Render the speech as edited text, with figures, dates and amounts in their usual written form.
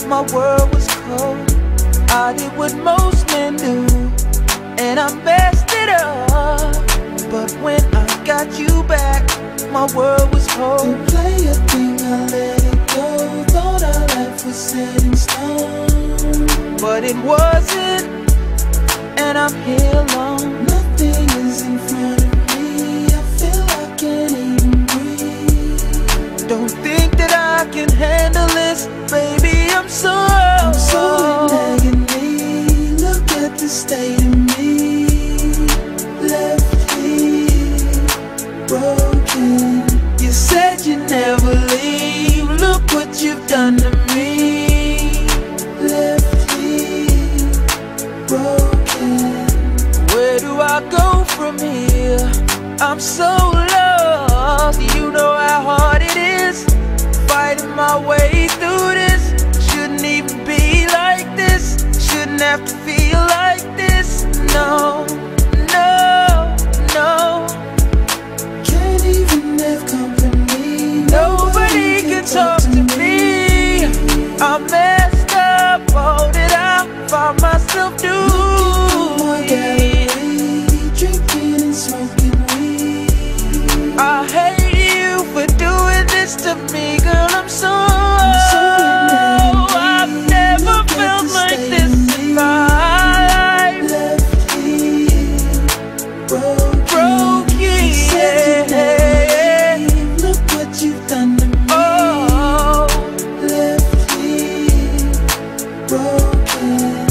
my world was cold. I did what most men do, and I messed it up. But when I got you back, my world was cold. Didn't play a thing, I let it go. Thought our life was set in stone, but it wasn't, and I'm here alone. Nothing is in front of me, I feel I can't even breathe. Don't think that I can handle this, baby, I'm so in agony. Look at the state of me, left here, broken. You said you'd never leave, look what you've done to me. Left here, broken. Where do I go from here? I'm so lost. You know how hard it is fighting my way through this. Shouldn't even be like this, shouldn't have to feel like this. No, no, no. Can't even have company. Nobody can talk to me. I messed up, all that I found myself doing. Drinking and smoking weed. I hate you for doing this to me, girl, I'm so I've never felt like this in my life. Left here, broken. Yeah. Look what you've done to me. Oh, Left here, broken.